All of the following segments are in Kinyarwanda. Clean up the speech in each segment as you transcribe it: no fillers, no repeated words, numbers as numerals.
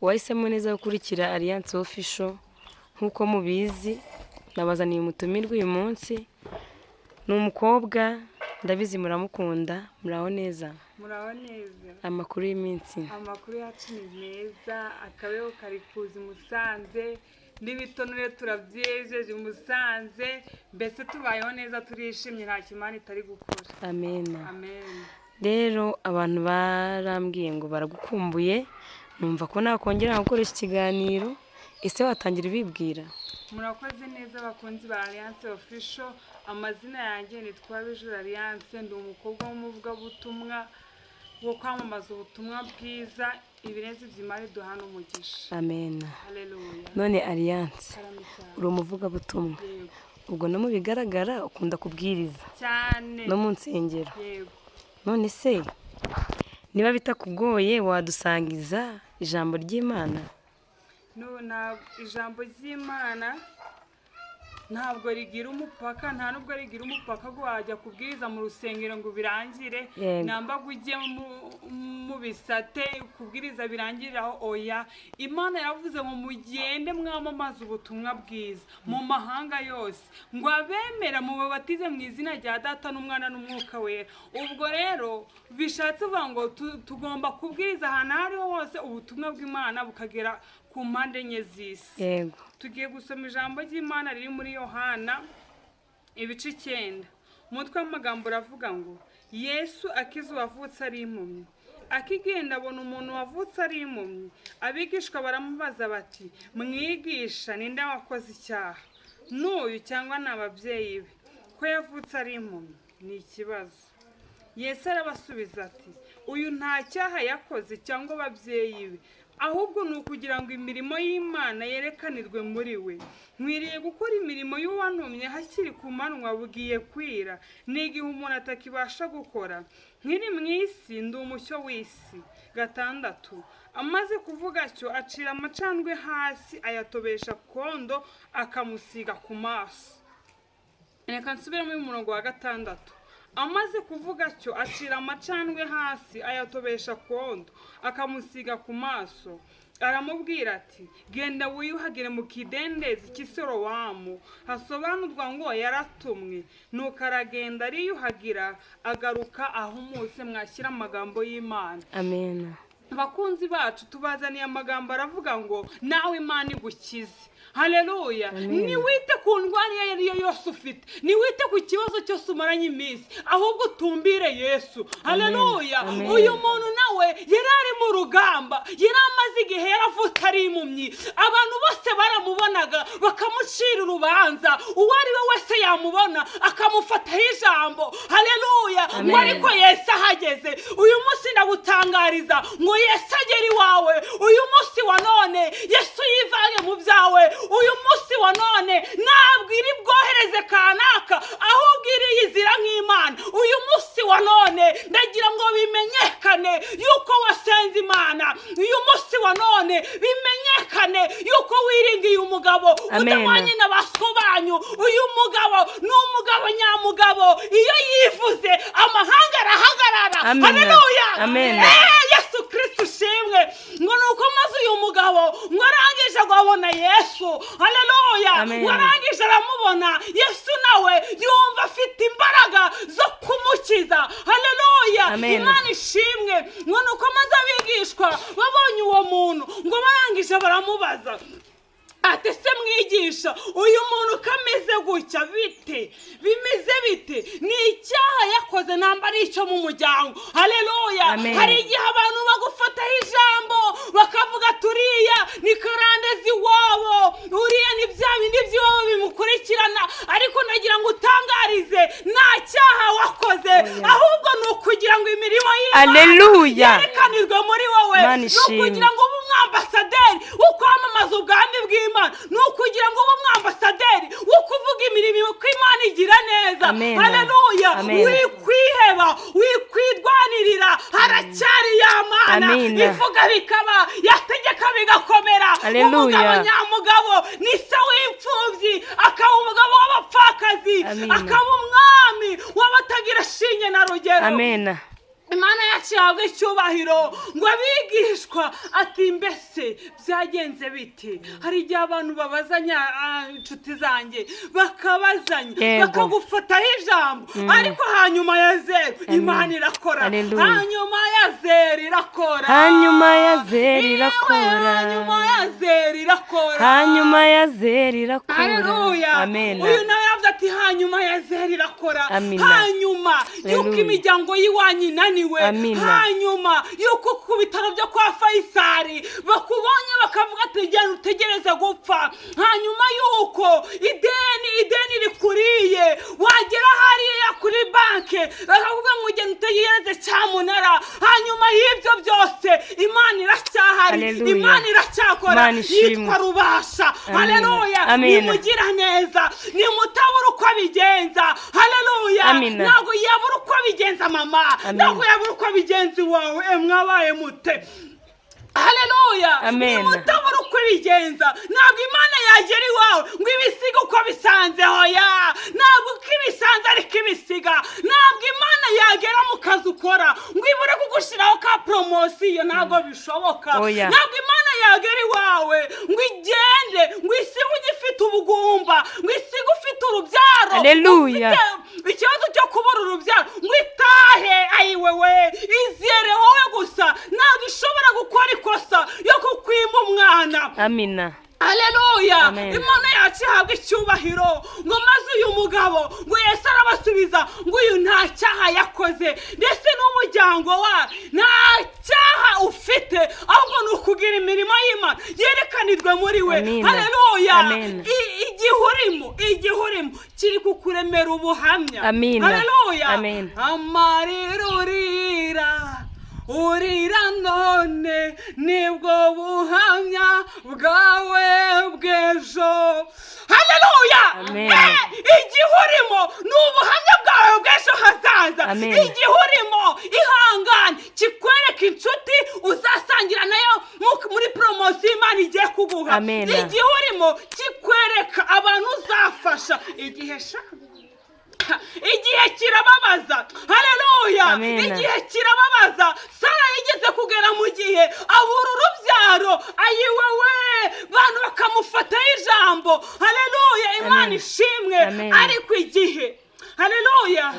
wahisemo neza gukurikira Alliance Official nk'uko mubizi nabazaniye umutumirwa uyu munsi ni umukobwa ndabizi muramukunda muraho neza amakuru y'iminsi amakuru yacu ni meza akabeho kari kuza Musanze n'ibitonore turabyejeje Musanze mbese tubayeho neza turishimye nta kimana itari gukora amen amen rero abantu barambwiye ngo baragukumbuye numva ko nakongera gukoresha ikiganiro ese watangira ibibwira murakoze neza abakunzi ba Alliance Official amazina yanjye nitwa Bijura Alliance ndi umukobwa w'umuvugabutumwa wo kwamamaza ubutumwa bwiza ibirezi by'Imana duhana umugisha amen haleluya none Alliance uri umuvugabutumwa ubwo no mu bigaragara ukunda kubwiriza cyane no mu nsengero yego none se niba bitakugoye wadusangiza ijambo ry'Imana na ijambo ry'Imana ntabwo rigira umupaka nta nubwo rigira umupaka ngo wajya kubwiriza mu rusengero ngo birangire namba gujye mu bisate kubwiriza birangiriraho oya Imana yavuze ngo mugende mwamamaza ubutumwa bwiza mu mahanga yose ngo abemera mu babatize mu izina rya Data n'Umwana n'Umwuka Wera ubwo rero bishatse vuga ngo tugomba kubwiriza ahantu hariho hose ubutumwa bw'Imana bukagera ku mpande enye z'isi yego tugiye gusoma ijambo ry'Imana riri muri Yohana ibice 9 umutwe w'amagambo uravuga ngo Yesu akiza uwavutse ari impumyi akigenda abona umuntu wavutse ari impumyi abigishwa baramubaza bati mwigisha ninde wakoze icyaha n'uyu cyangwa n'ababyeyi be ko yavutse ari impumyi ni ikibazo Yesu arabasubiza ati uyu nta cyaha yakoze cyangwa ababyeyi be ahubwo ni ukugira ngo imirimo y'Imana yerekanirwe muri we mwiriye gukora imirimo y'uwantumye hakiri ku manywa bugiye kwira n'igihe umuntu atakibasha gukora nkiri mu isi ndi umucyo w'isi 6 amaze kuvuga cyo acira amacandwe hasi ayatobesha kondo akamusiga ku maso reka nsubiramo umurongo wa 6 amaze kuvuga cyo acira amacandwe hasi ayatobesha kondo akamusiga ku maso aramubwira ati genda wiyuhagire mu kidendezi cy'Isorowamu hasobanurwa ngo yaratumwe nuko aragenda ariyuhagira agaruka ahumutse mwashyira amagambo y'Imana amen abakunzi bacu tubazaniye amagambo aravuga ngo nawe Imana igukize haleluya niwite ku ndwara iyo yose ufite niwite ku kibazo cyose umaranye iminsi ahubwo tumbire Yesu haleluya uyu muntu nawe yarari mu rugamba yaramaze igihe yaravutse ari impumyi abantu bose baramubonaga bakamucira urubanza uwo ari we wese yamubona akamufataho ijambo haleluya ariko Yesu ahageze uyu munsi ndagutangariza ngo Yesu agera iwawe uyu munsi wa none Yesu yivanye mu byawe uyu munsi wa none ntabwo iri bwohereze kanaka ahubwo iri yizira nk'Imana uyu munsi wa none ndagira ngo bimenyekane yuko wasenze Imana uyu munsi wa none bimenyekane yuko wiringiye umugabo udamanye n'abasobanyu uyu mugabo ni umugabo nyamugabo iyo yivuze amahanga arahagarara haleluya Yesu Kristo shimwe ngo nuko maze uyu mugabo ngo arangije abona Yesu haleluya warangije aramubona Yesu nawe yumva afite imbaraga zo kumukiza haleluya Imana ishimwe ngo nuko maze abigishwa babonye uwo muntu ngo barangije baramubaza ati se mwigisha uyu muntu kameze gutya bite bimeze bite ni icyaha yakoze namba ari icyo mu muryango haleluya hari igihe abantu bagufataho ijambo bakavuga turiya ni karandezi wabo uriya ni bya bindi by'iwabo bimukurikirana ariko nagira ngo utangarize nta cyaha wakoze ahubwo ni ukugira ngo imirimo y'Imana yerekanirwe muri wowe ni ukugira ngo ube umwambasaderi wo kwamamaza ubwami bw'Imana ni ukugira ngo ube umwambasaderi wo kuvuga imirimo ko Imana igira neza haleluya wikwiheba wikwirwanirira haracyari ya Mana ivuga bikaba yategeka bigakomera umugabo nyamugabo ni se w'imfubyi akaba umugabo w'abapfakazi akaba umwami w'abatagira shinge na rugero imana yacu ihabwa icyubahiro ngo abigishwa ati mbese byagenze bite? hari igihe abantu babazanya inshuti zanjye bakabazanya bakagufataho ijambo ariko hanyuma ya zeru imana irakora, hanyuma ya zeru irakora, hanyuma ya zeru irakora, hanyuma ya zeru irakora, hanyuma ya zeru irakora. Haleluya. Amen. Uyu nawe yavuze ati hanyuma ya zeru irakora, Amina. hanyuma yuko imiryango y'iwanyu inaniwe, Amina. hanyuma yuko ku bitaro byo kwa Faisali bakubonye bakavuga ati jya utegereze gupfa, hanyuma yuko ideni rikuriye wagera hariya kuri banke bakavuga ngo ugende utegereze cyamunara, hanyuma y'ibyo byose imana iracyahari, imana iracyakora, yitwa Rubasha. Haleluya. Nimugira neza, nimutabura uko abigenza. Haleluya. Ntabwo yabura uko abigenza mama, ntabwo yabura uko abigenza iwawe, mwabaye mute? Haleluya. Nimutabura uko ibigenza, ntabwo imana yagera iwawe ngo ibisiga uko bisanze. Hoya, ntabwo uko ibisanze ariko ibisiga. Ntabwo imana yagera mu kazi ukora ngo ibure kugushyiraho ka promosiyo, ntabwo bishoboka. Ntabwo imana yagera iwawe ngo igende ngo isige ugifite ubugumba, ngo isige ufite urubyaro, ufite ikibazo cyo kubura urubyaro, ngo itahe ayiwewe izere wowe gusa, ntabwo ishobora gukora ikosa yo kukwima umwana. Amina. Haleluya. Imana yacu ihabwa icyubahiro ngo maze uyu mugabo ngo Yesu arabasubiza ngo uyu nta cyaha yakoze ndetse n'umuryango wa nta cyaha ufite, ahubwo ni ukugira imirimo y'Imana yerekanirwe muri we. Haleluya. igihurimo kiri kukuremera ubuhamya. Haleluya. Amarira urira none nibwo buhamya bwawe bw'ejo. Haleluya. Igihurimo ni ubuhamya bwawe bw'ejo hazaza. Igihurimo ihangane kikwereka inshuti uzasangira nayo muri promosiyo imana igiye kuguha. Igihurimo kikwereka abantu uzafasha igihe kirababaza. Haleluya. Igihe kirababaza. Sara yigeze kugera mu gihe abura urubyaro, ayiwewe bantu bakamufataho ijambo. Haleluya. Imana ishimwe. Ariko igihe, haleluya,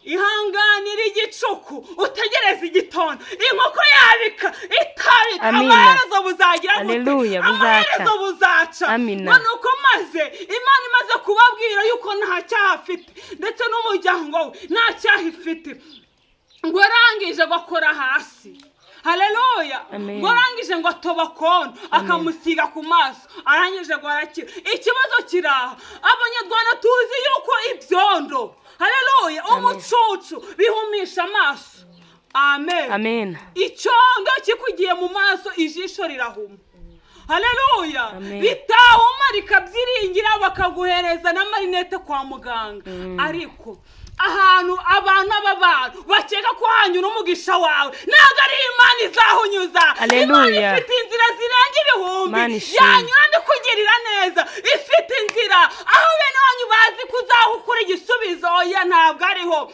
ihanganira igicuku utegereza igitondo, inkoko yabika itabika, amaherezo buzagira gute? Amaherezo buzaca. Nuko maze imana imaze kubabwira yuko nta cyaha afite ndetse n'umuryango we nta cyaha ifite, ngo arangije bakora hasi. Haleluya. Ngo arangije ngo atoba kono akamusiga ku maso, arangije ngo arakira. Ikibazo kiraha, abanyarwanda tuzi yuko ibyondo, haleluya, umucucu bihumisha amaso. Amen. Icyondo kikugiye mu maso ijisho rirahuma. Haleluya. Bitahuma rikabyiringira bakaguhereza na marinete kwa muganga. Ariko ahantu abantu bakeka ko hanyura umugisha wawe, ntabwo ari imana izahunyuza. Imana ifite inzira zirenga ibihumbi yanyura ndikugirira neza, ifite inzira aho bene wanyu bazi kuzahukura igisubizo. Oya, ntabwo ariho.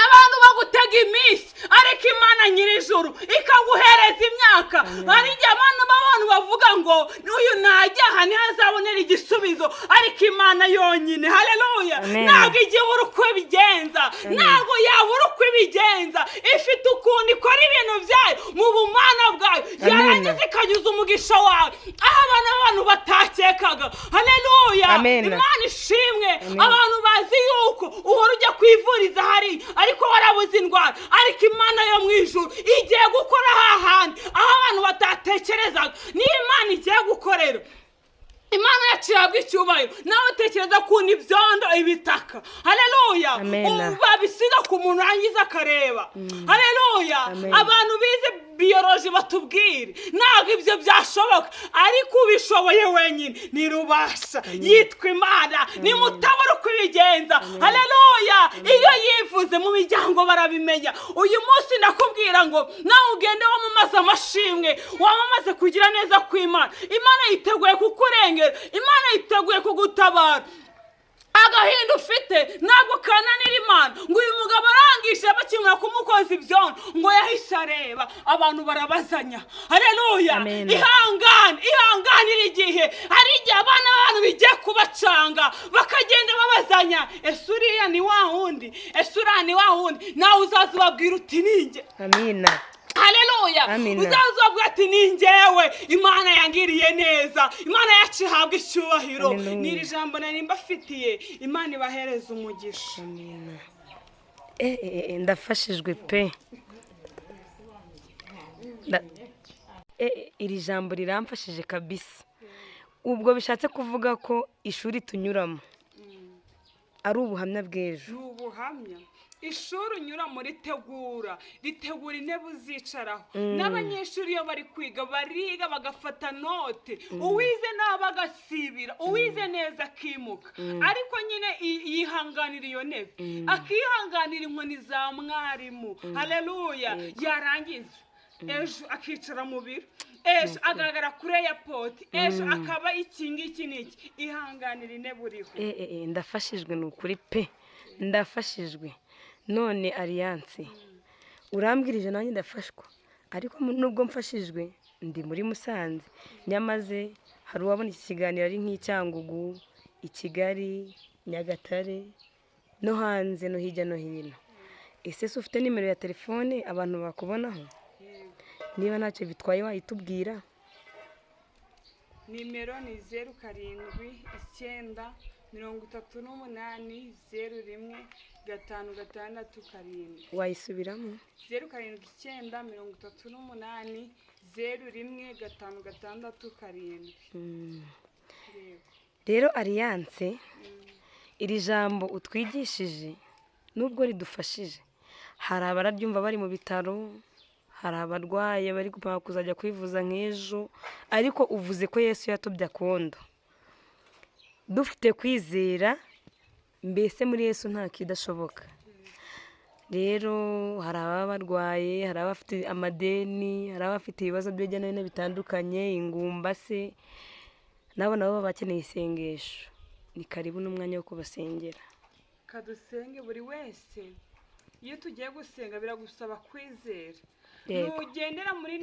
Abantu bagutega iminsi ariko imana nyir'ijuru ikaguhereza imyaka. Hari igihe abantu bavuga ngo uyu ntajyaha ntihazabonera igisubizo, ariko imana yonyine, haleluya, ntabwo igibura uko ibigenza, ntabwo yabura uko ibigenza. Ifite ukuntu ikora ibintu byayo mu bumana bwayo, yarangiza ikanyuza umugisha wawe aho abantu batakekaga. Haleluya. Imana ishimwe. Abantu bazi yuko uhora ujya kwivuriza hari ariko warabuze indwara, ariko imana yo mu ijuru igiye gukora hahandi aho abantu batatekerezaga, niyo imana igiye gukorera. Imana yacu ihabwa icyubahiro. Nawe utekereza kuntu ibyondo ibitaka, haleluya, babisiga ku muntu arangiza akareba. Haleluya. Abantu bize biyoroji batubwire ntabwo ibyo byashoboka, ariko ubishoboye wenyine ni Rubasha, yitwa Imana. Nimutabura uko ibigenza. Haleluya. Iyo yivuze mu miryango barabimenya. Uyu munsi ndakubwira ngo nawe ugende wamamaze amashimwe, wamamaze kugira neza kw'Imana. Imana yiteguye kukurengera, Imana yiteguye kugutabara. agahinda ufite ntabwo kananira Imana ngo uyu mugabo arangishe bakimara kumukoza ibyondo ngo yahise areba abantu barabazanya. Haleluya. Amen. Ihanganira igihe hari igihe abana b'abantu bigiye kubacanga bakagenda babazanya, ese uriya ni wa wundi, ese uriya ni wa wundi, nawe uzaza ubabwira uti ninjye. Amina. Haleluya. Amina. Uzaza ubabwira ati ni njyewe, Imana yangiriye neza, Imana yacu ihabwa icyubahiro. Haleluya. N'iri jambo nari mbafitiye, Imana ibahereza umugisha. Amina. Ndafashijwe pe. Iri jambo riramfashije kabisa. Ubwo bishatse kuvuga ko ishuri tunyuramo ari ubuhamya bw'ejo. Ni ubuhamya. Ishuri unyuramo ritegura intebe uzicaraho. N'abanyeshuri iyo bari kwiga bariga bagafata note. Uwize nabi agasibira, uwize neza akimuka. Ariko nyine yihanganira iyo ntebe, akihanganira inkoni za mwarimu. Haleluya. Yarangiza ejo akicara mu biro, ejo agaragara kuri airport, ejo akaba iki ngiki n'iki. Ihanganira intebe uriho. Ndafashijwe ni ukuri pe, ndafashijwe. None Alliance urambwirije nanjye ndafashwa, ariko nubwo mfashijwe ndi muri Musanze, nyamaze hari uwabona iki kiganiro ari nk'Icyangugu, i Kigali, Nyagatare no hanze no hirya no hino. Ese se ufite nimero ya telefone abantu bakubonaho? Niba ntacyo bitwaye wayitubwira. Nimero ni 07 938 01 Wayisubiramo? 07 938 01 Rero Alliance, iri jambo utwigishije nubwo ridufashije, hari abararyumva bari mu bitaro, hari abarwaye bari gupanga kuzajya kwivuza nk'ejo, ariko uvuze ko Yesu yatubye akondo. Dufite kwizera, mbese muri Yesu nta kidashoboka. Rero hari ababa barwaye, hari abafite amadeni, hari abafite ibibazo by'hirya no hino bitandukanye, ingumba se, nabo baba bakeneye isengesho. Ni karibu n'umwanya wo kubasengera. Kadusenge buri wese. Iyo tugiye gusenga biragusaba kwizera. Yego. Nugendera muri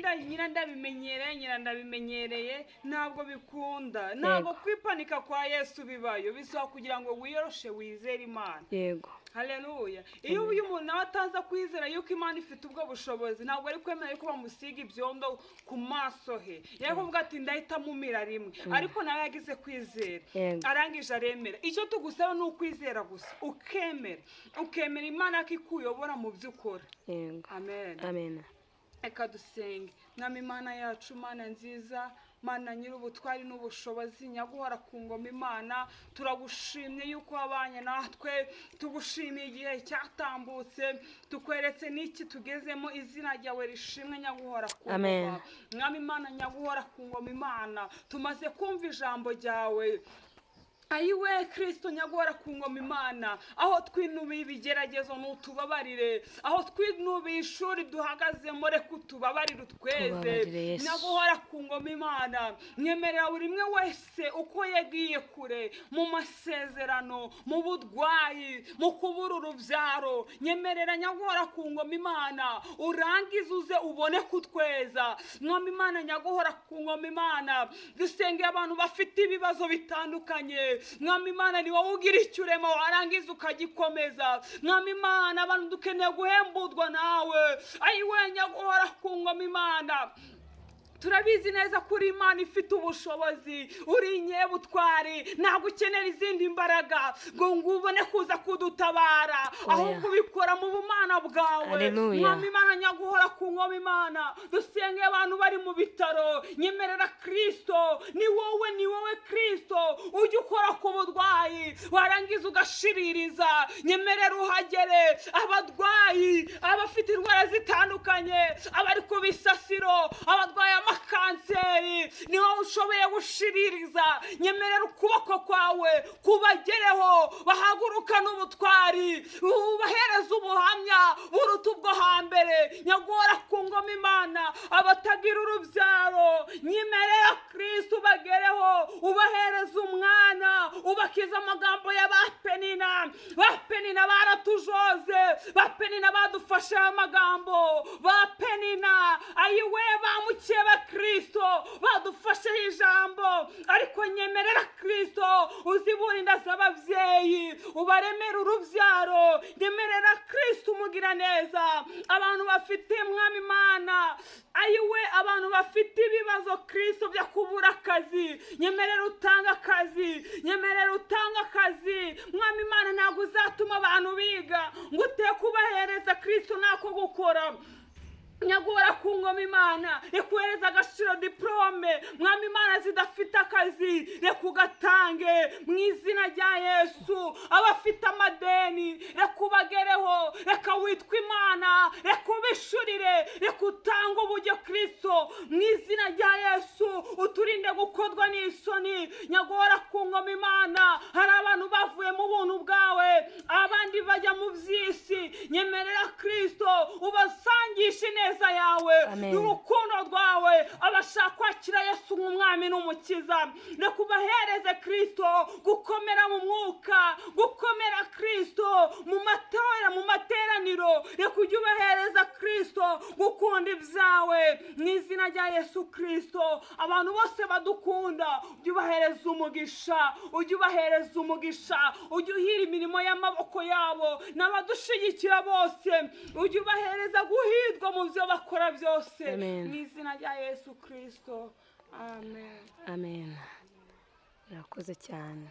ndabimenyereye ntabwo bikunda. Ntabwo kwipanika kwa Yesu bibayo, bisaba kugira ngo wiyoroshe wizere Imana. Yego. Haleluya. Iyo uyu muntu nawe ataza kwizera yuko Imana ifite ubwo bushobozi, ntabwo ari kwemera yuko bamusiga ibyondo ku maso he. Yakuvuga ati ndahita mumira rimwe, ariko nawe yagize kwizera. Arangije aremera. Icyo tugusaba ni ukwizera gusa, ukemera Imana kikuyobora mu byo ukora. Yego. Amen. Amen. Eka dusenge. Mwami Imana yacu, Mana nziza, Mana nyir'ubutwari n'ubushobozi, nyaguhora ku ngoma Imana, turagushimye yuko wabanye natwe, tugushimiye igihe cyatambutse, tukweretse n'iki tugezemo, izina ryawe rishimwe nyaguhora ku ngoma. Mwami Imana nyaguhora ku ngoma Imana, tumaze kumva ijambo ryawe. Ayiwe Kristo nyaguhora ku ngoma Imana, aho twinubiye ibigeragezo n'utubabarire, aho twinubiye ishuri duhagazemo reka utubabarire utweze. Nyaguhora ku ngoma Imana, nyemerera buri umwe wese uko yagiye kure mu masezerano, mu budwayi, mu kubura urubyaro, nyemerera nyaguhora ku ngoma Imana urangize uze ubone kutweza. Mwami Imana nyaguhora ku ngoma Imana, dusengeye abantu bafite ibibazo bitandukanye. Mwami Imana ni wowe ugira icyo urema warangiza ukagikomeza. Mwami Imana abantu dukeneye guhembudwa nawe. Ayiwe nyaguhora ku ngoma Imana, turabizi neza kuri Imana ifite ubushobozi, uri nyebutwari, ntabwo ukenera izindi mbaraga ngo ubone kuza kudutabara, ahubwo ubikora mu bumana bwawe. Mwami Imana nyaguhora ku ngoma Imana, dusenge abantu bari mu bitaro, nyemerera Kristo, ni wowe Kristo ujya ukora ku budwayi warangiza ugashiririza. Nyemerera uhagere abadwayi, abafite indwara zitandukanye, abari ku bisasiro, abadwayi amakanseri, ni wowe ushoboye gushiririza. Nyemerera ukuboko kwawe kubagereho, bahaguruka n'ubutwari, ubahereza ubuhamya buruta ubwo hambere. Nyaguhora ku ngoma Imana, abatagira urubyaro, nyemerera Kristo ubagereho, ubahereza umwana, ubakiza amagambo y'abapeni penina baratujoze, ba penina badufashe amagambo, ba penina ayiwe bamukiye ba Kristo badufashe ijambo. Ariko nyemerera Kristo uzibura inda z'ababyeyi, ubaremera urubyaro. Nyemerera Kristo umugira neza abantu bafite Mwami Imana ayiwe, abantu bafite ibibazo Kristo byo kubura akazi, nyemerera utanga akazi, nyemerera utanga akazi. Mwami Imana ntabwo uzatuma abantu biga ngo uteye kubahereza Kristo ntako gukora. Nyagora ku ngoma Imana rekuhereza agaciro diplome Mwami Imana zidafite akazi reka ugatange mu izina rya Yesu. Abafite amadeni reka ubagereho, reka witwa Imana, reka ubishurire, reka utange uburyo Kristo mu izina rya Yesu. Uturinde gukodwa n'isoni. Nyagora ku ngoma Imana, hari abantu bavuye mu buntu bwawe, abandi bajya mu by'isi. Nyemerera Kristo ubasangishe neza yawe n'urukundo rwawe, abashaka kwakira Yesu nk'umwami n'umukiza. Reka ubahereze Kristo gukomera mu mwuka, gukomera Kristo mu matora, mu materaniro. Reka ujye ubahereza Kristo gukunda ibyawe mu izina rya Yesu Kristo. Abantu bose badukunda ujye ubahereza umugisha, ujye ubahereza umugisha, ujye uhira imirimo y'amaboko yabo. N'abadushigikira bose ujye ubahereza guhirwa mu byo bakora byose mu izina rya Yesu Kristo. Amen. Amen. Urakoze cyane.